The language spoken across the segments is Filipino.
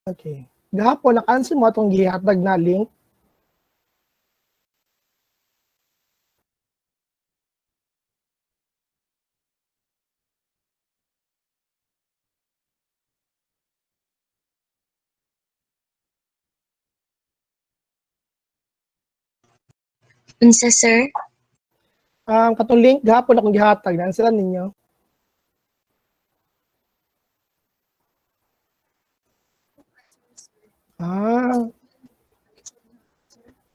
Okay. Gahapon, naka-answer mo itong gihatag na link. Unsa, sir? Katong link, gahapon akong gihatag. Na-answeran ninyo.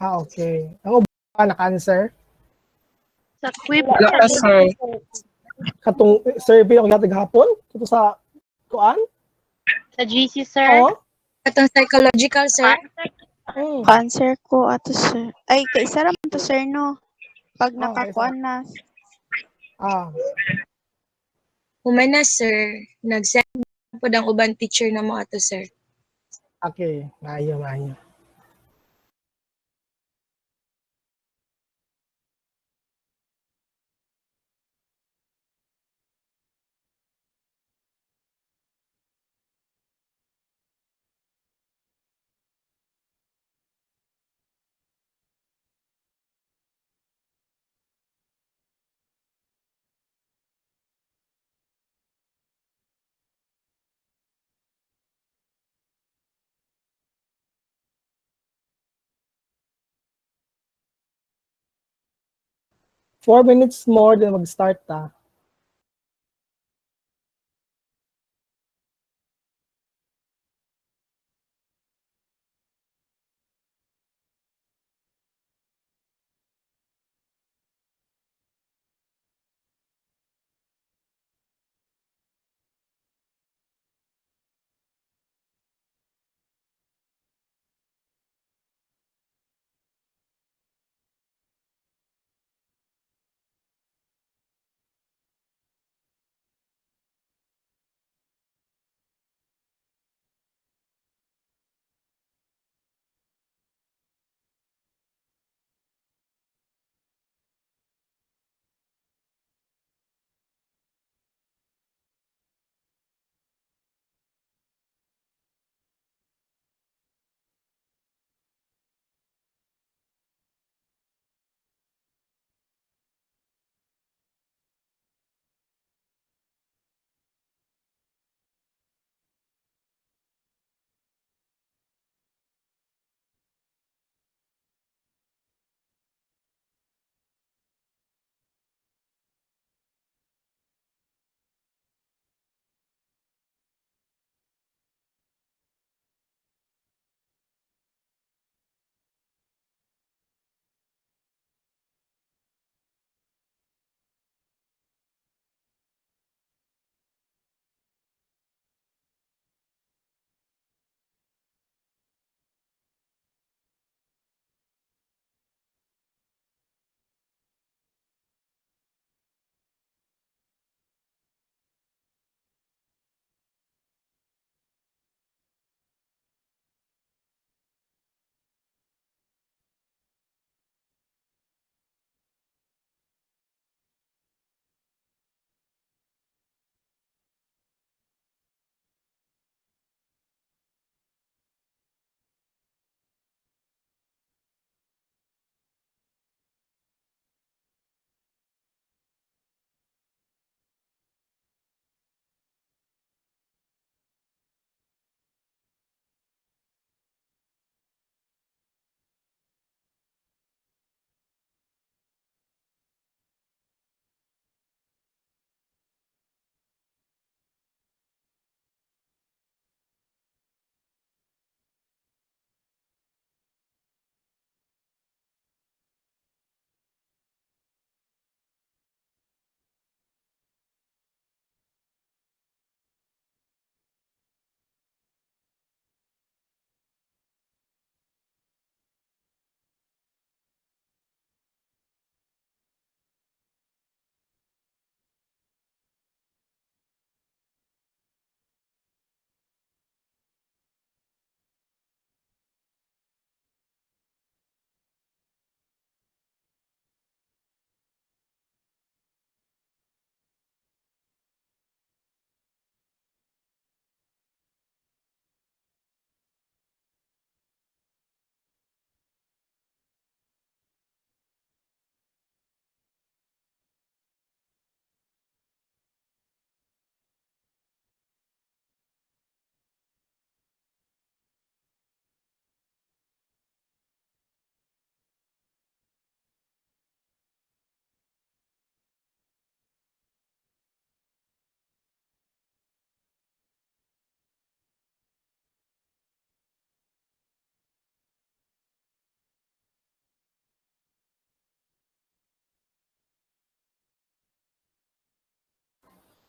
Okay. Ang uban naka-answer. Sa quick. Wala pa, sir. Katong survey akong gihatag gahapon. Ito sa kuan. Sa GC, sir. Oo. Atong psychological, sir? Cancer ko ato sir. Ay kaisa ra man to sir no. Pag Okay, nakakuan na. Human na, sir. Nag-send po ang uban teacher na mo ato, sir. Okay. Maayo. 4 minutes more then mag-start ta.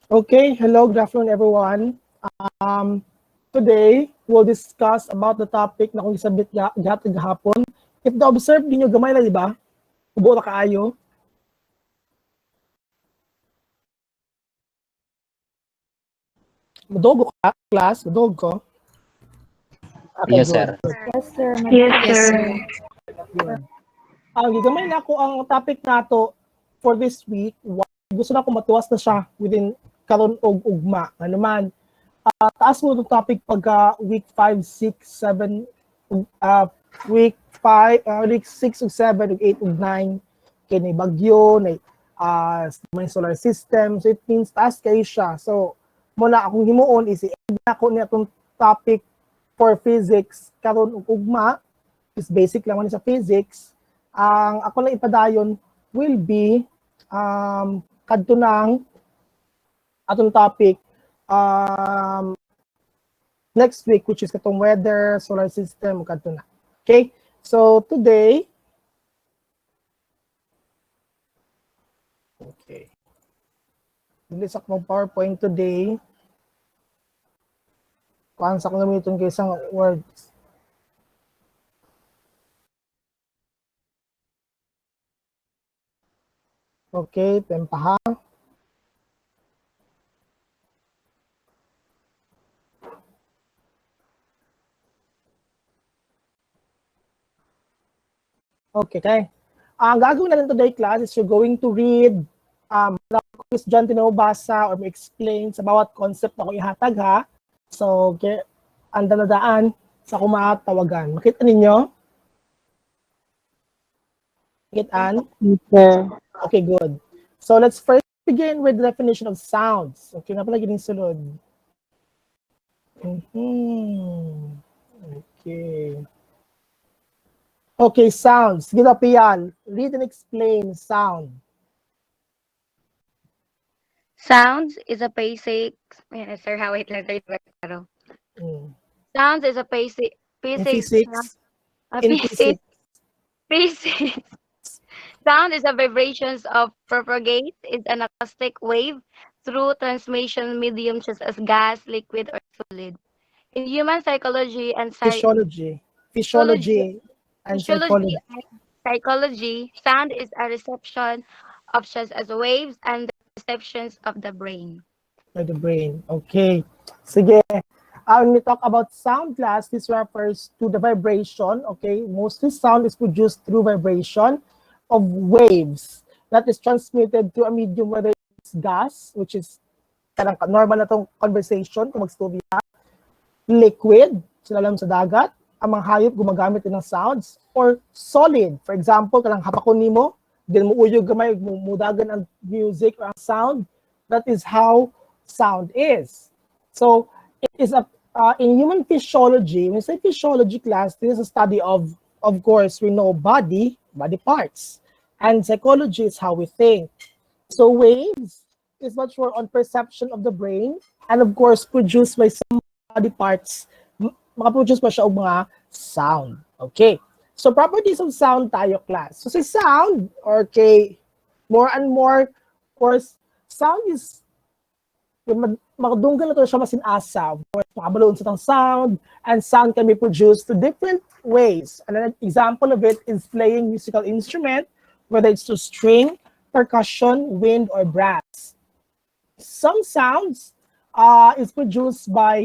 Okay, hello, good afternoon everyone. Today, we'll discuss about the topic na kung isabit gatag hapon. If na-observe ninyo gamay na, di ba? Ubo na kaayo. Madogo ka, class? Madogo ko? Okay, Yes, good. sir. Yes, sir. Yes, sir. Good. Gigamay na ako ang topic nato for this week. Gusto na ako matuwas na siya within karon og ugma. Ano man, taas mo itong topic pagka week 5, 6, 7, week 5, week 6 ug 7 ug 8 ug 9 kay may bagyo, may solar system, so it means taas kayo siya. So muna akong himuon is i-end na ako niya itong topic for physics karon ug ugma is basic lang man sa physics. Ang ako lang ipadayon will be kadto ng atong topic next week, which is katong weather, solar system, kadto na. Okay? So today, okay. Bilis ako ng PowerPoint today. Kuhaan sa akong gamiton kay isang words. Okay, tempaha. Okay. Ang gagawin natin today, class, is you're going to read quiz dyan tinubasa or explain sa bawat concept na akong ihatag, ha? So, okay, ang daladaan sa kumatawagan. Makita ninyo? Makitaan? Okay, good. So, let's first begin with the definition of sounds. Okay, na pala gining sulod. Okay. Okay, sounds. Sige na, Pian. Read and explain sound. Sounds is a basic. Sir, how wait lang tayo. Sounds is a basic In physics. physics. In physics. Physics. Sound is a vibrations of propagate is an acoustic wave through transmission medium such as gas, liquid, or solid. In human psychology and Physiology. Physiology and psychology. psychology, sound is a reception of such as waves and the perceptions of the brain. By the brain. Okay. Sige. When we talk about sound, class, this refers to the vibration. Okay. Mostly sound is produced through vibration of waves that is transmitted to a medium, whether it's gas, which is normal na tong conversation kung mag-study, liquid, sinalam sa dagat, ang mga hayop gumagamit din ng sounds, or solid. For example, kanang hapakon nimo, then muuyog gamay, mudagan ang music or ang sound. That is how sound is. So, it is in human physiology, when we say physiology, class, this is a study of course, we know body parts. And psychology is how we think. So, waves is much more on perception of the brain, and of course, produced by some body parts, makaproduce pa siya og mga sound. Okay. So, properties of sound tayo, class. So, sa sound, okay, more and more, of course, sound is, makadunggan na to siya masin asa. Of course, makabalon sa tang sound, and sound can be produced to different ways. And an example of it is playing musical instrument, whether it's to string, percussion, wind, or brass. Some sounds is produced by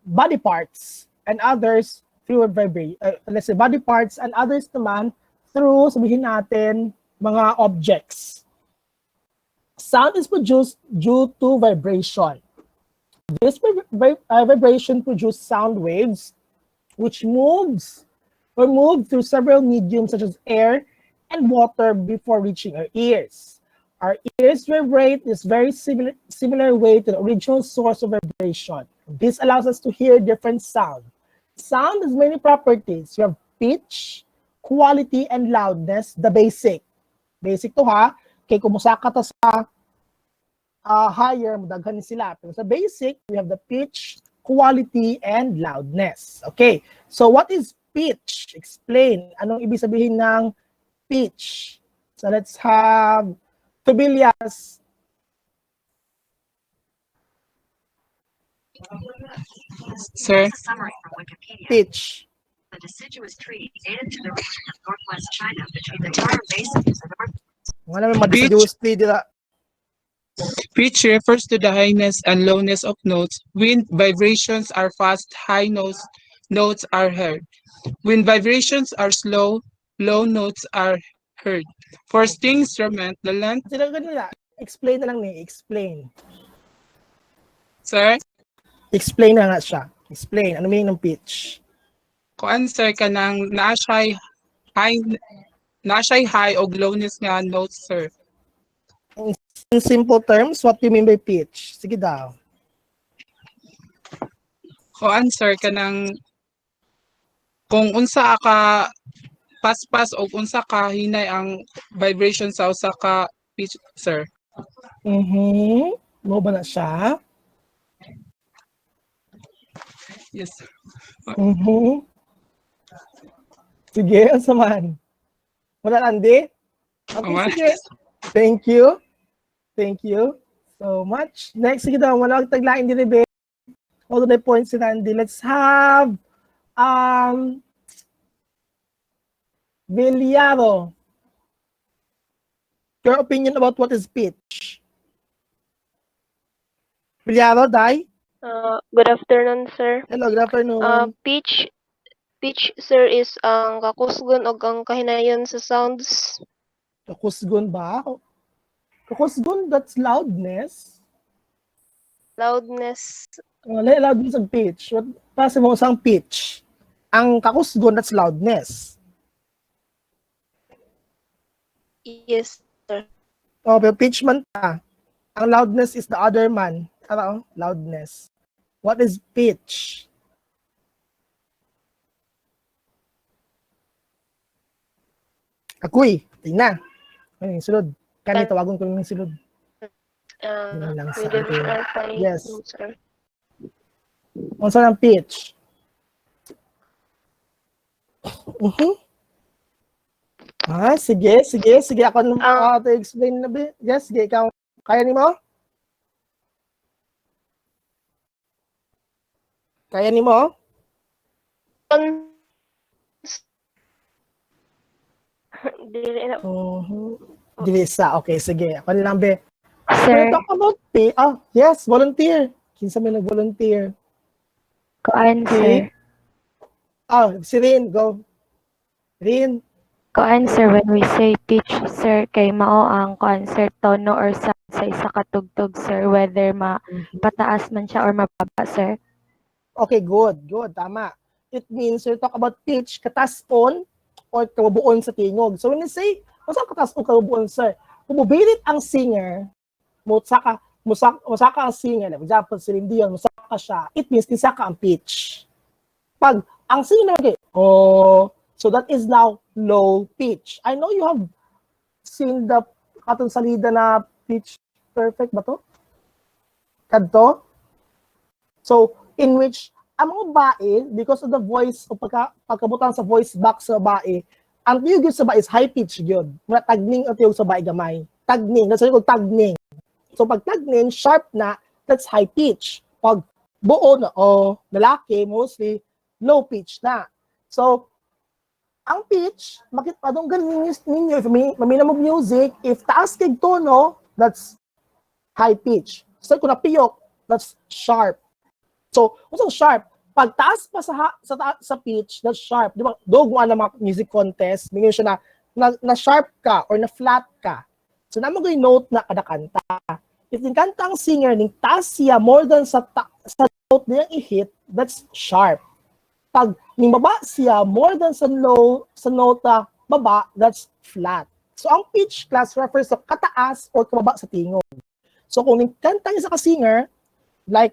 body parts, and others through let's say body parts, and others naman through, sabihin natin, mga objects. Sound is produced due to vibration. This vibration produces sound waves, which move through several mediums such as air and water before reaching our ears. Our ears vibrate this very similar way to the original source of vibration. This allows us to hear different sound. Sound has many properties. You have pitch, quality, and loudness, the basic. Basic to, ha? Kay kumusaka to sa higher, madaghan sila. Pero sa basic, we have the pitch, quality, and loudness. Okay, so what is pitch? Explain. Anong ibig sabihin ng pitch? So let's have Tobilias. Sir, Pitch. Wala may Pitch. deciduous tree dila. pitch refers to the highness and lowness of notes. When vibrations are fast, high notes are heard. When vibrations are slow, low notes are heard. For string instrument, the length, Sila ganila. Explain na lang ni. Explain. sir, Explain na nga siya. Explain. Ano meaning ng pitch? kuan sir kanang na-shy high o lowness nga notes, sir. In simple terms, what do you mean by pitch? Sige daw. Kuan sir kanang kung unsa ka paspas o unsa ka hinay ang vibration sa usa ka pitch, sir. Mo ba na siya? Yes. Sige, ang saman. Wala Andy? Okay, Aman. sige. Thank you. Thank you so much. Next, sige daw. Wala akong taglain din ni all the points si Andy. Let's have Villado. Your opinion about what is pitch? Villado, Dai? Good afternoon, sir. Hello, good afternoon. Pitch, sir, is ang kakusgon o ang kahinayon sa sounds. Kakusgon ba? Kakusgon, that's loudness. Loudness. Loudness of pitch. What kasi mo isang pitch? Ang kakusgon, that's loudness. Yes, sir. Oh, pero pitch man ta. Ang loudness is the other man. Ano? Loudness. What is pitch? Ako'y, tingnan. Ano yung sulod? Kani, tawagon ko yung sulod. Yun lang sa akin. Yes. No, sir. Kung saan ang pitch? Sige. Ako to explain na ba? Yes, sige, ikaw. Kaya ni mo? Kaya ni mo? Dili na. Dili sa. Okay, sige. Ako lang be. Sir, Talk about pay. Yes, volunteer. Kinsa may nag-volunteer? koan, sir. Si Rin, go. Rin. Koan, sir, when we say pitch, sir, kay mao ang koan, sir, tono or sound sa isa ka tugtog, sir, whether pataas man siya or mababa, sir. Okay, good. Tama. It means you talk about pitch, katason, or kabubuon sa tingog. So when you say, masang katas o kabubuon, sir, kumubilit ang singer, musaka ang singer, for example, si Rin Dion, musaka siya, it means nisaka ang pitch. Pag ang singer, okay, so that is now low pitch. I know you have seen the katong salida na pitch perfect ba to? Kadto? So, in which, ang mga bae, because of the voice, o pagkabutan sa voice box sa bae, ang tiyog sa bae is high pitch yun. Mga tagning ang tiyog sa bae gamay. Tagning, nasa ko tagning. So, pag tagning, sharp na, that's high pitch. Pag buo na, lalaki, mostly, low pitch na. So, ang pitch, bakit padong galing ninyo, if mamina mo music, if taas kay tono, that's high pitch. So, kung napiyok, that's sharp. So, kung sharp, pag taas pa sa pitch, that's sharp. Di ba? Dogwa na mga music contest, minyo siya na sharp ka or na flat ka. So, naman ko yung note na kada kanta. If yung kanta ang singer, ning taas siya more than sa note niyang i-hit, that's sharp. Pag ning baba siya more than sa nota baba, that's flat. So, ang pitch class refers to kataas or kababa sa tingog. So, kung ning kanta niya sa ka-singer, like,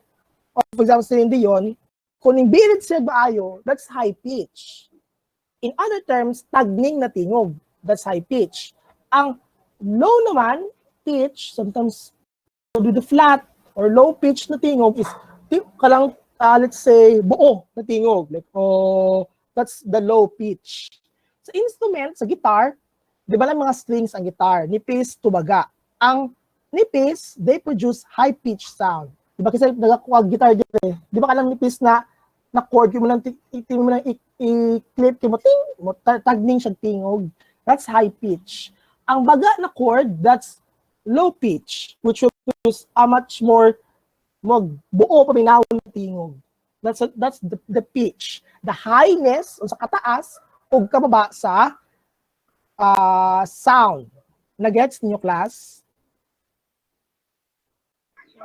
for example, si Rin Dion, kung ning bilid siya baayo, that's high pitch. In other terms, tagning na tingog, that's high pitch. Ang low naman, pitch, sometimes do the flat or low pitch na tingog is kalang, let's say, buo na tingog. Like, that's the low pitch. Sa instrument, sa guitar, di ba lang mga strings ang guitar? Nipis, tubaga. Ang nipis, they produce high pitch sound. Di ba kasi nagakuha guitar dito eh. Di ba kalang nipis na chord yung mo lang i-clip yung mo ting mo tagning siya tingog. That's high pitch. Ang baga na chord, that's low pitch, which will produce a much more buo paminawon ng tingog. That's the pitch. The highness sa kataas o kababa sa sound. Na-gets ninyo, class?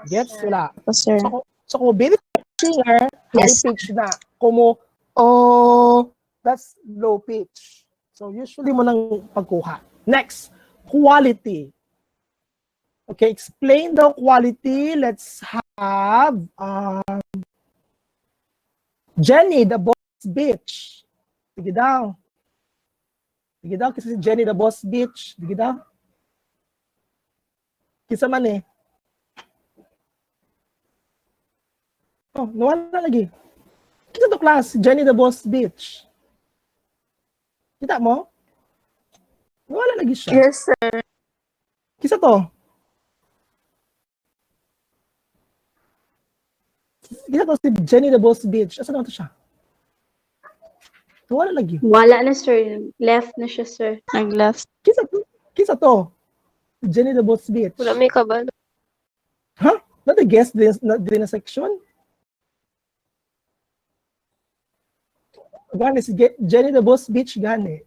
Gets? Wala. Opo, sir. So kung bilis singer, high Yes. pitch na. Kung oh, that's low pitch. So usually mo nang pagkuha. Next, quality. Okay, explain the quality. Let's have Jenny, the boss bitch. Sige daw. Sige daw, kasi si Jenny, the boss bitch. Sige daw. Kisa man eh. Oh, nawala lagi. Kita to class, Jenny the boss bitch. Kita mo? Nawala lagi siya. Yes, sir. Kisa to? Kita to si Jenny the boss bitch. Asa naman to siya? Nawala lagi. Wala na, sir. Left na siya, sir. Nag-left. Kisa to? Kisa to? Jenny the boss bitch. Wala may kabalo. Huh? Not the guest din na section? Gani, si Jenny the boss bitch, gani.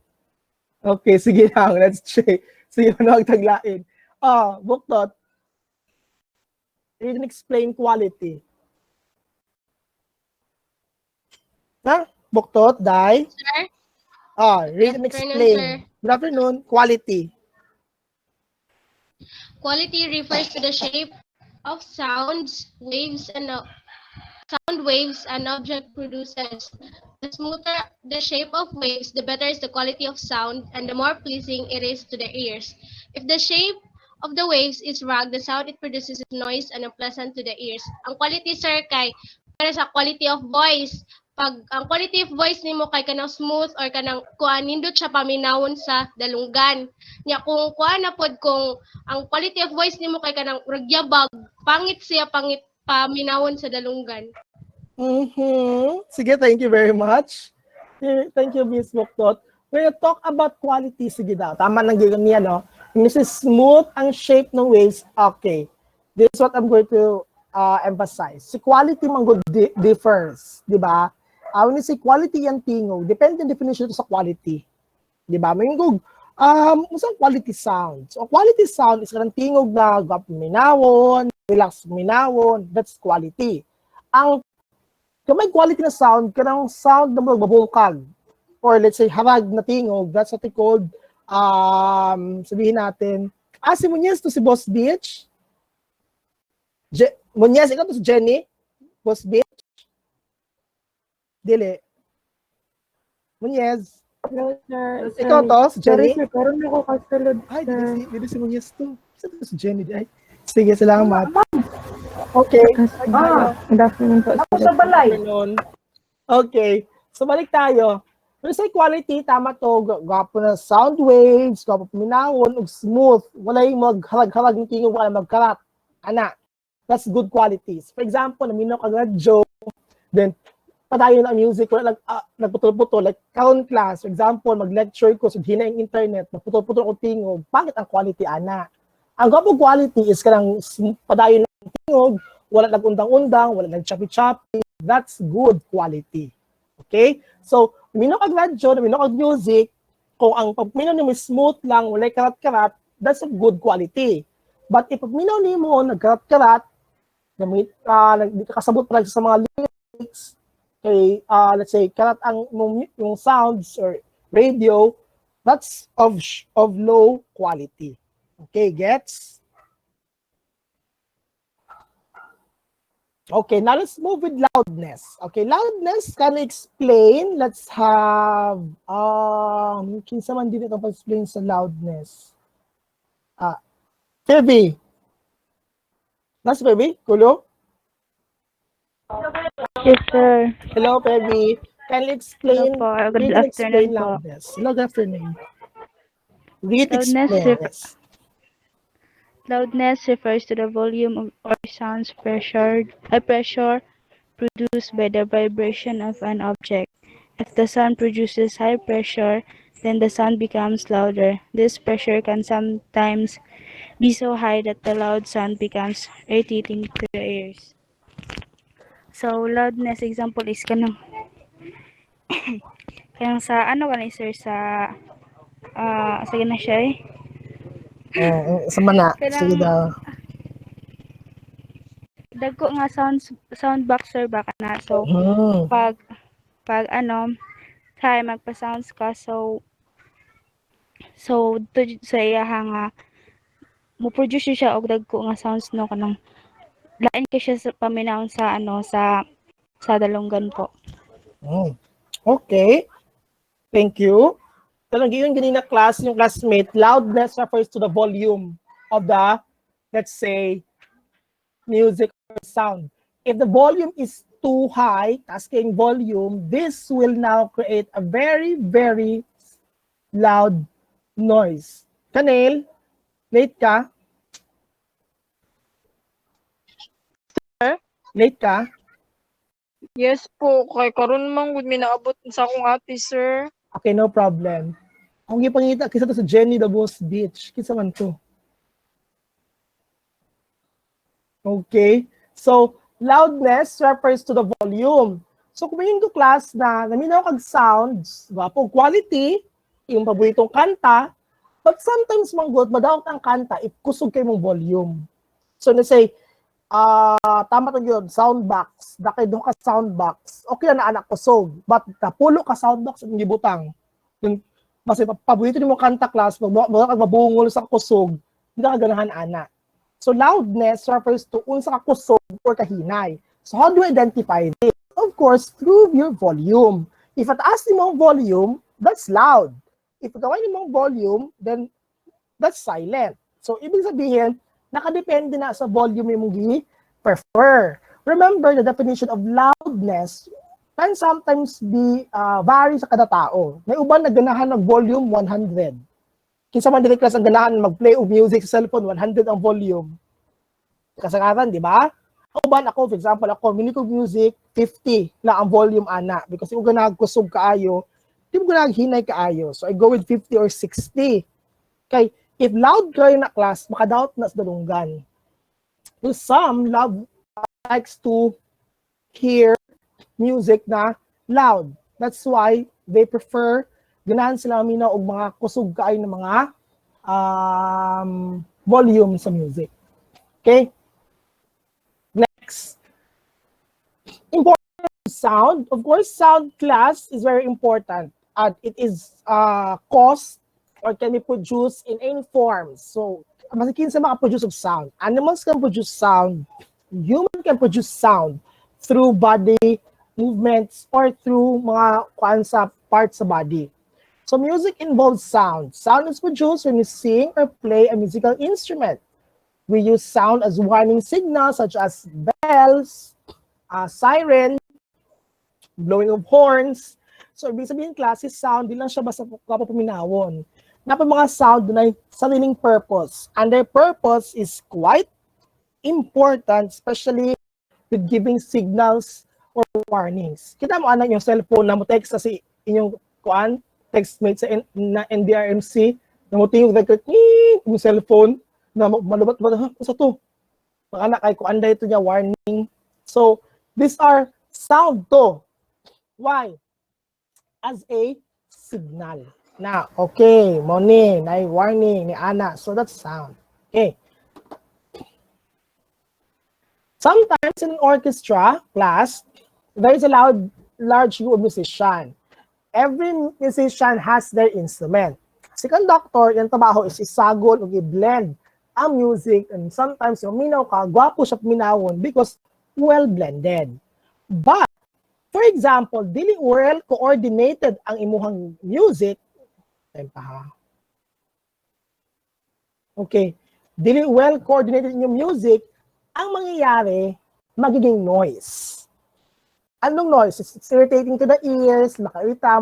Okay, sige lang. Let's check. Sige, ano ang taglain? Buktot. Read and explain quality. Ha? Buktot, Dai? Sir? Read and Good afternoon, explain. sir. Good afternoon. Quality. Quality refers to the shape of sounds, waves, and sound waves an object produces. The smoother the shape of waves, the better is the quality of sound, and the more pleasing it is to the ears. If the shape of the waves is rugged, the sound it produces is noise and unpleasant to the ears. Ang quality, sir, kay para sa quality of voice. Pag ang quality of voice nimo kay kanang smooth or kanang kuan nindot siya paminawon sa dalunggan. Nya kung kuan na pod kung ang quality of voice nimo kay kanang ragyabag, pangit siya pangit paminawon sa dalunggan. Sige, thank you very much. Thank you, Miss Buktot. When you talk about quality, sige daw. Tama lang gano'n niya, no? This is smooth ang shape ng waves. Okay. This is what I'm going to emphasize. Si quality man good differs, di ba? When you say quality and tingog, depende yung definition sa quality. Di ba? May gug, musang quality sound. So, quality sound is kanang tingog na gap minawon, relax minawon, that's quality. Ang may quality na sound, kanang sound na magbabulkag. Or let's say, harag na tingog, that's what they called, sabihin natin, si Muñez to si Boss Beach. Muñez, ikaw to si Jenny? Boss Beach? Dili. Muñez. Hello, sir. Ikaw to, si Jenny? Sorry, sir. Karoon ako kasulod, Ay, sir. dili si Muñez to. Isa to si Jenny. Ay, sige, salamat. Okay. Good afternoon po, sir. Afternoon. Okay. So, balik tayo. When you say quality, tama to, gwapo na sound waves, gwapo minawon, ug smooth. Wala yung magharag-harag ng tingog, wala magkarat. Ana. That's good qualities. For example, naminaw ka radyo, then padayon na ang music, wala nagputol-putol, like count class, for example, mag-lecture ko, so hina yung internet, nagputol-putol ko tingog, pangit ang quality, ana. Ang gwapo quality is kanang padayon na ang tingog, wala nag-undang-undang, wala nag-choppy-choppy, that's good quality. Okay? So, naminaw ka radyo, naminaw ka music, kung ang pagminaw niyo smooth lang, wala karat-karat, that's a good quality. But if pagminaw niyo mo, nagkarat-karat, hindi ka kasabot pa lang sa mga lyrics, okay, let's say, karat ang yung sounds or radio, that's of low quality. Okay, gets? Okay, now let's move with loudness. Okay, loudness, can you explain? Let's have, kinsa man din ito pa-explain sa loudness. Pevi. Nas Pevi? Kulo? Yes, sir. Hello, Pevi. Can you explain? Hello po. Good Read and explain afternoon po. loudness. Hello, good afternoon. Read, Loudness, explain. sir. Yes. Loudness refers to the volume or sound's pressure produced by the vibration of an object. If the sound produces high pressure, then the sound becomes louder. This pressure can sometimes be so high that the loud sound becomes irritating to the ears. So, loudness example is kanang sa ano kanang sir sa gana siya eh. Sa mana. Sige Kanang daw. dagko nga sound box sir ba kana. So, Hmm. pag ano kaya magpa-sounds ka so to sa iya nga mo produce siya og dagko nga sounds no kanang lain ka siya sa paminawon sa ano sa dalunggan po. Okay. Thank you. Talaga yun ganina class, yung classmate, loudness refers to the volume of the, let's say, music or sound. If the volume is too high, tasking volume, this will now create a very, very loud noise. Kanel, late ka? Sir? Late ka? Yes po, kay karon man gud mi naabot sa akong ate, sir. Okay, no problem. Kung ipangita, kisa to sa Jenny the Boss Beach. Kisa man to. Okay. So, loudness refers to the volume. So, kung may ko class na naminaw kag sounds, po quality, yung paboritong kanta, but sometimes manggod, madawag ang kanta if kusog kay mong volume. So, let's say, tama to yun, sound box, dakay doon ka sound box, okay na anak kusog, but napulo ka sound box, ang gibutang. Yung, kasi paborito mo kanta class, mabungol sa kusog, hindi ka ganahan anak. So loudness refers to unsa ka kusog or kahinay. So how do you identify this? Of course, through your volume. If at ask mo volume, that's loud. If gawin mo volume, then that's silent. So ibig sabihin, nakadepende na sa volume yung gi-prefer. Remember, the definition of loudness can sometimes be vary sa kada tao. May uban na ganahan ng volume 100. Kinsa man dili class ang ganahan mag-play og music sa cellphone 100 ang volume. Kasagaran, di ba? Uban ako, for example, ako mini ko music 50 na ang volume ana because kung ganag kusog kaayo, di mo ganag hinay kaayo. So I go with 50 or 60. Kay if loud kayo na class, makadoubt na sa dalunggan. So some likes to hear music na loud. That's why they prefer ganahan sila minaw og mga kusog kaayo ng mga volume sa music. Okay? Next. Important sound. Of course, sound class is very important. And it is caused or can be produced in any forms. So, masikin sa maka-produce of sound. Animals can produce sound. Human can produce sound through body movements or through mga sa parts sa body. So music involves sound. Sound is produced when you sing or play a musical instrument. We use sound as warning signals such as bells, siren, blowing of horns. So ibig sabihin klase sound, di lang siya basta kapapaminawon. Napa mga sound na sariling purpose. And their purpose is quite important, especially with giving signals or warnings. Kita mo anak yung cellphone na mo text sa si inyong textmate sa NDRMC na mo tingog like yung cellphone na malubat sa to. Mga anak ay kuanda ito niya warning. So these are sound to. Why? As a signal. Now, okay, mo ni warning ni ana. So that's sound. Okay. Sometimes in an orchestra class, there is a large group of musicians. Every musician has their instrument. Si conductor, yung trabaho is isagol o i-blend ang music, and sometimes yung minaw ka, gwapo siya minawon because well blended. But, for example, dili well coordinated ang imuhang music. Okay. Dili well coordinated yung music, ang mangyayari, magiging noise. Anong noise? It's irritating to the ears, makairita,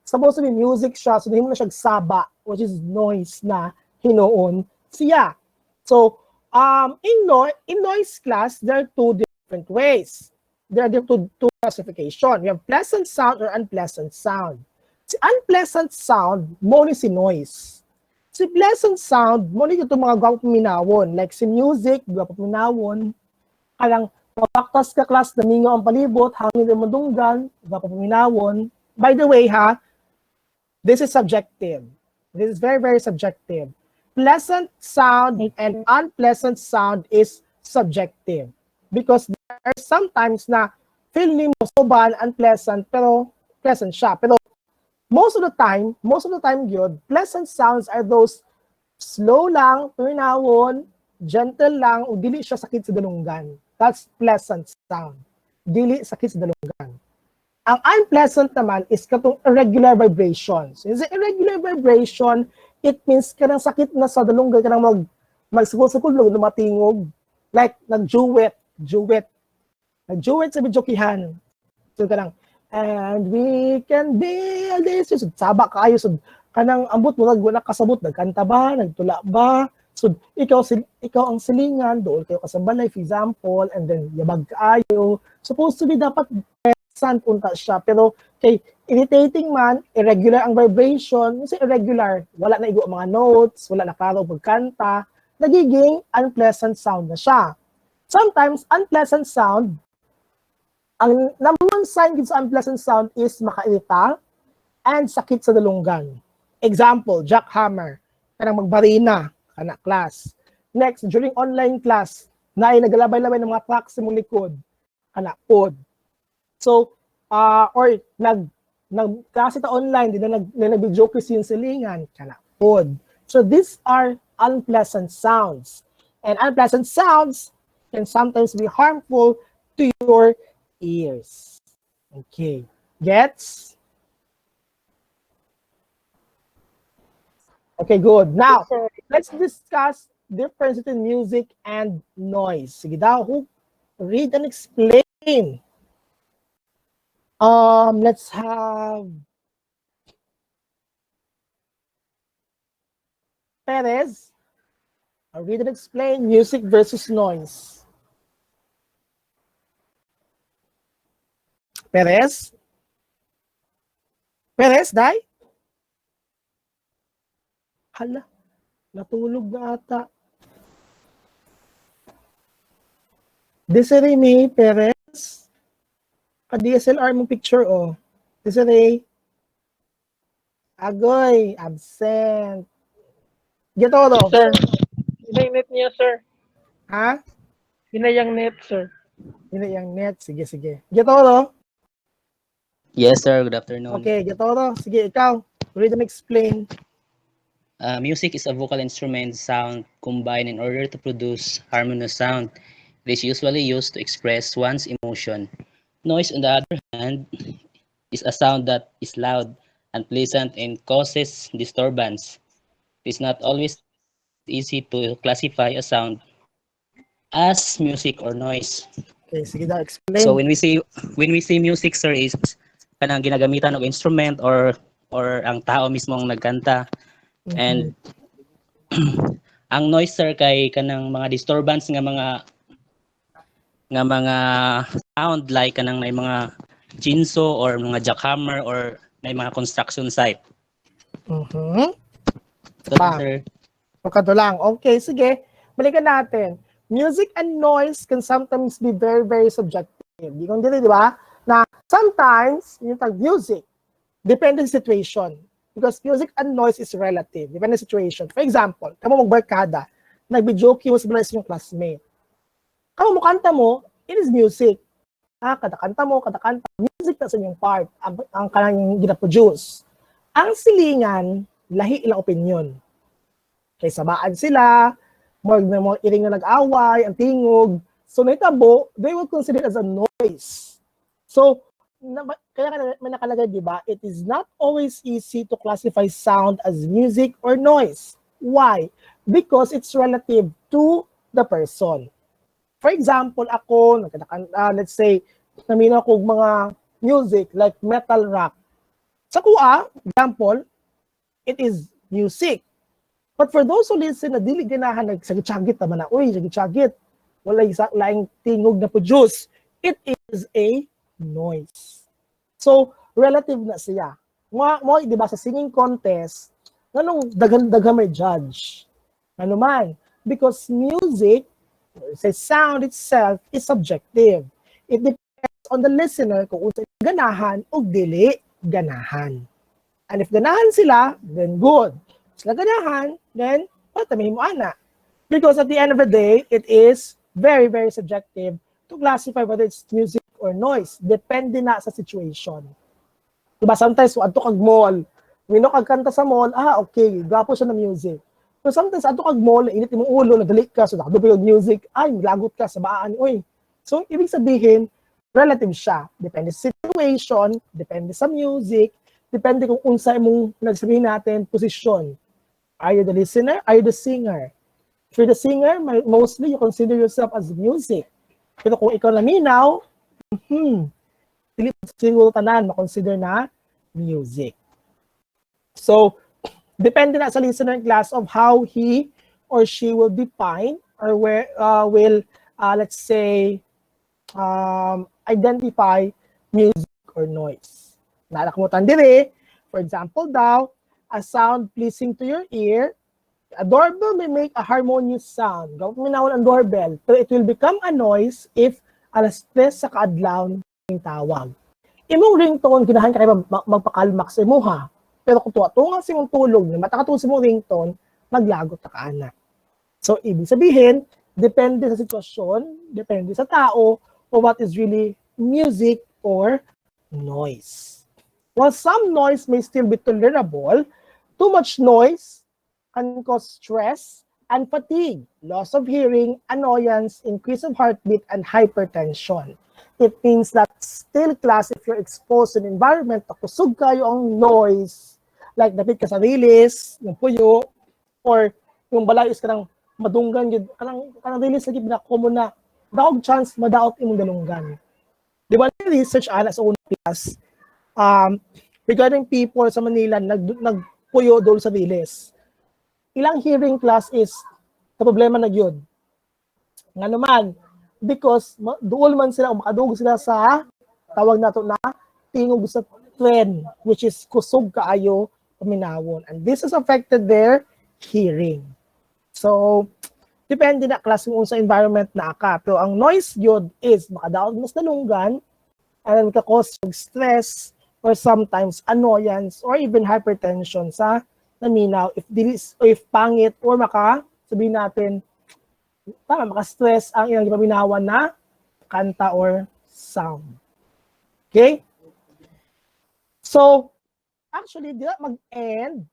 supposed to be music siya, so hindi mo na siya saba, which is noise na hinoon siya. So, in noise class, there are two different ways. There are two classification. You have pleasant sound or unpleasant sound. Si unpleasant sound, mo ni si noise. Si pleasant sound, mo ni ito mga gwang puminawon. Like si music, gwang puminawon. Kalang mapaktas ka class, namingaw ang palibot, hangin ang madunggan, gwang puminawon. By the way, this is subjective. This is very, very subjective. Pleasant sound and unpleasant sound is subjective. Because there are sometimes na feel ni mo soban unpleasant, pero pleasant siya. Pero most of the time yun, pleasant sounds are those slow lang, tuminawon, gentle lang, o dili siya sakit sa dalunggan. That's pleasant sound. Dili sakit sa dalunggan. Ang unpleasant naman is katong irregular vibrations. Is it irregular vibration? It means kanang sakit na sa dalunggan, kanang magsukol-sukol lang, matingog. Like, nag-duet sa bidyokihan. So, kanang, and we can build this. So, saba kayo. So, kanang ambot mo, wala kasabot, nagkanta ba, nagtula ba? So, ikaw ang silingan, doon kayo kasabalay, for example, and then yabag kayo. Supposed to be dapat pleasant unta siya. Pero, kay irritating man, irregular ang vibration. Kasi irregular, wala na igo ang mga notes, wala na klaro pagkanta, nagiging unpleasant sound na siya. Sometimes, unpleasant sound, ang number one sign sa unpleasant sound is makairita and sakit sa dalunggan. Example, jackhammer, kanang magbarina, kana class. Next, during online class, na ay nagalabay-labay ng mga tracks sa mong likod, kana pod. So, or nagklase ta online, di na nag-joke yung silingan, kana pod. So, these are unpleasant sounds. And unpleasant sounds can sometimes be harmful to your ears. Okay. Gets? Okay, good. Now, let's discuss difference between music and noise. Sige daw, who read and explain? Let's have Perez. Read and explain music versus noise. Perez? Perez, Day? Hala, natulog na ata. Desiree May Perez. Ka-DSLR mong picture, oh. Desiree. Agoy, absent. Getoro. Sir, hinay net niya, sir. Ha? Hinayang net, sir. Hindi yung net. Sige, sige. Getoro. Yes, sir. Good afternoon. Okay, Getoro. Sige, ikaw. Read and explain. Music is a vocal instrument sound combined in order to produce harmonious sound. It is usually used to express one's emotion. Noise, on the other hand, is a sound that is loud, unpleasant, and causes disturbance. It is not always easy to classify a sound as music or noise. Okay, sige daw, explain. So when we say music, sir, is kanang ginagamitan og instrument or ang tao mismo ang nagkanta. And ang noise, sir, kay kanang mga disturbance nga mga sound like kanang may mga jinso or mga jackhammer or may mga construction site. So, sir. Pagkato lang. Okay, sige. Balikan natin. Music and noise can sometimes be very, very subjective. Di kong dito, di ba? Na sometimes, yung music, depende sa situation. Because music and noise is relative. Depende sa situation. For example, kamo magbarkada, nagbi-joke mo sa yung classmate. Kamo mo kanta mo, it is music. Kada-kanta mo, kada-kanta. Music na sa inyong part, ang kanang gina-produce. Ang silingan, lahi ilang opinion. Kay sabaan sila, mga iring na nag-away, ang tingog. So, naitabo, they will consider it as a noise. So, kaya may nakalagay, di ba? It is not always easy to classify sound as music or noise. Why? Because it's relative to the person. For example, ako, let's say, namino ko mga music like metal rock. Sa kuha, example, it is music. But for those who listen na dili ganahan nagsagit-sagit naman na, uy, sagit-sagit, wala isa laing tingog na produce, it is a noise. So, relative na siya. Mo, di ba, sa singing contest, anong dagan may judge? Ano man? Because music, say sound itself, is subjective. It depends on the listener kung unsa ganahan o dili ganahan. And if ganahan sila, then good. Sila ganahan, then tamihin mo ana. Because at the end of the day, it is very, very subjective to classify whether it's music or noise. Depende na sa situation. Diba, sometimes, adto kag mall, wino kag kanta sa mall, okay, gapo siya na music. But sometimes, adto kag mall, init imong ulo, nadali ka, so nakadubay yung music, lagot ka sa baan, uy. So, ibig sabihin, relative siya. Depende sa situation, depende sa music, depende kung unsa imong nagsabihin natin, posisyon. Are you the listener? Are you the singer? If you're the singer, mostly you consider yourself as music. Pero kung ikaw naminaw, dili siguro tanan makonsider na music. So, depende na sa listener class of how he or she will define or where will, let's say, identify music or noise. Nalakamutan dire, for example daw, a sound pleasing to your ear. A doorbell may make a harmonious sound. Gawin mo na ang doorbell, pero it will become a noise if alas 3 sa kaadlaw ng tawag. Imong ringtone, ginahan ka kayo magpakalmak sa imuha. Pero kung tuwa-tunga sa imong tulog, na matakatulog sa imong ringtone, maglagot na kaana. So, ibig sabihin, depende sa sitwasyon, depende sa tao, o what is really music or noise. While some noise may still be tolerable, too much noise can cause stress and fatigue, loss of hearing, annoyance, increase of heartbeat, and hypertension. It means that still class, if you're exposed to an environment na kusog kayo ang noise, like dapit ka sa rilis, yung puyo, or yung balayos ka ng madunggan, kanang rilis lagi na common na, daog chance madaot imong dalunggan. Di ba, research ana sa unang class, regarding people sa Manila, nagpuyo doon sa rilis. Ilang hearing class is na problema na yun. Nga naman, because doon man sila, makadugog sila sa tawag nato na tingog sa trend, which is kusog kaayo paminawon. And this has affected their hearing. So, depende na klase mo sa environment na aka. Pero ang noise yun is makadaog mas dalunggan and then makakause stress or sometimes annoyance or even hypertension sa naminaw if pangit or sabihin natin maka-stress ang ilang ipaminawan na kanta or sound. Okay? So, actually, di na mag-end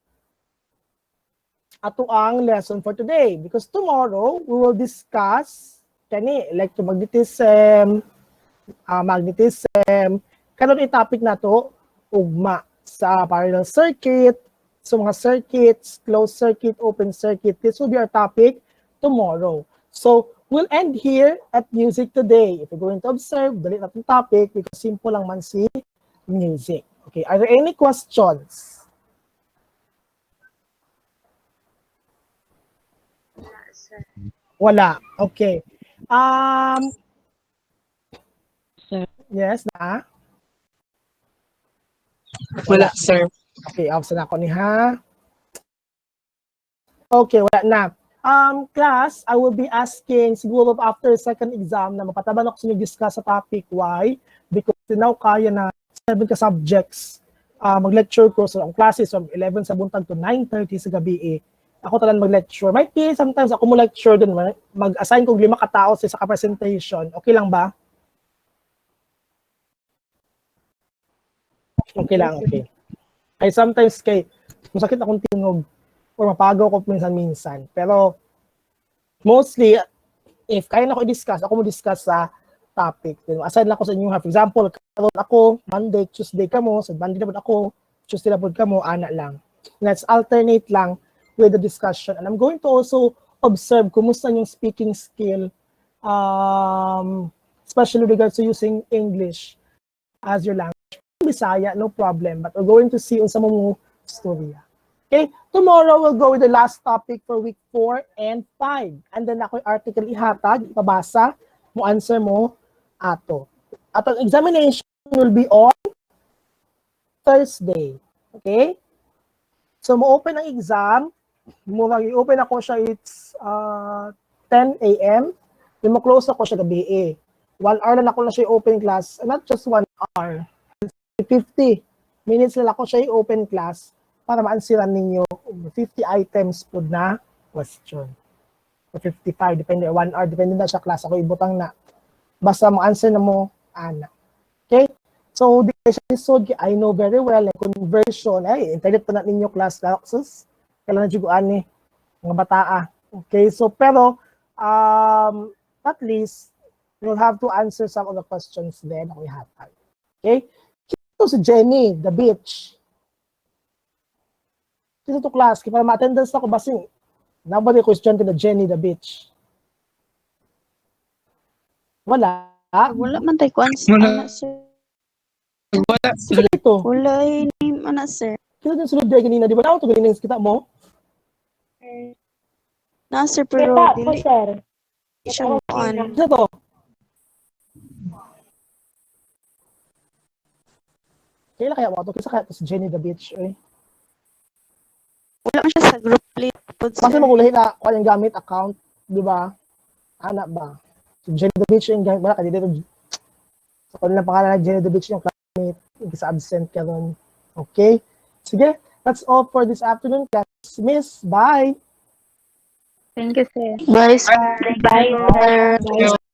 ato ang lesson for today because tomorrow we will discuss electromagnetism, magnetism, karon i-topic na to ugma sa parallel circuit, so mga circuits, closed circuit, open circuit. This will be our topic tomorrow. So, we'll end here at music today. If you're going to observe, dali natin topic because simple lang man si music. Okay, are there any questions? Wala. Okay. Sir. Yes, na? Wala, sir. Okay, off na ako ni ha. Okay, wala na. Class, I will be asking siguro after second exam na mapataban ako sa discuss sa topic. Why? Because now kaya na 7 ka subjects mag-lecture ko. So, ang classes from 11 sa buntag to 9:30 sa gabi ako talang mag-lecture. Might be sometimes ako mo lecture din, mag-assign ko 5 katao sa presentation. Okay lang ba? Okay lang, okay. Ay sometimes masakit akong tingog or mapagaw ko minsan-minsan. Pero mostly, if kaya na ako i-discuss, ako mo discuss sa topic. Assign lang ako sa inyo. For example, karon ako, Monday, Tuesday ka mo, so Monday na po ako, Tuesday na po ka mo, ana lang. Let's alternate lang with the discussion. And I'm going to also observe kumusta yung speaking skill, especially regards to using English as your language. Bisaya, no problem. But we're going to see unsa mo storya. Okay, tomorrow we'll go with the last topic for week 4 and 5. And then ako yung article ihatag, ipabasa, mo answer mo ato. At ang examination will be on Thursday. Okay? So, mo-open ang exam. I-open ako siya, it's 10 a.m. Then mo-close ako siya gabi 1 hour na ako na siya open class. Not just 1 hour. 50 minutes na ako siya open class para ma-answeran ninyo 50 items po na question. O 55, depende, 1 hour, depende na siya class. Ako ibutang na. Basta ma-answer na mo, ana. Okay? So, the episode, I know very well, like conversion, internet pa na ninyo class, sus, kailan na juguan ni, mga bataa. Okay, so, pero, at least, you'll have to answer some of the questions then, we have time. Okay? Ito si Jenny, the beach. Ito to class, kaya para ma-attendance ako, basing, nobody question to the Jenny, the beach. Wala. Wala man tayo answer, Wala. sir. Wala. Sino ito? Wala yung name, sir. Kita din sulod dyan ganina, di ba? Ano ito ganina kita mo? Sir, pero dili sir. siya mo on. Ano to? Kailan kaya mo ito? Kisa kaya ito si Jenny the Beach, eh? Wala man siya sa group plate po, sir. Basta magulahin na kung yung gamit account, di ba? Anak ba? Si Jenny the Beach yung gamit, wala ka dito. So, kung lang pangalan na Jenny the Beach yung classmate, yung sa absent ka ron. Okay? Sige, that's all for this afternoon, class. Miss, bye! Thank you, sir. Bye, sir. Bye, sir. Thank you.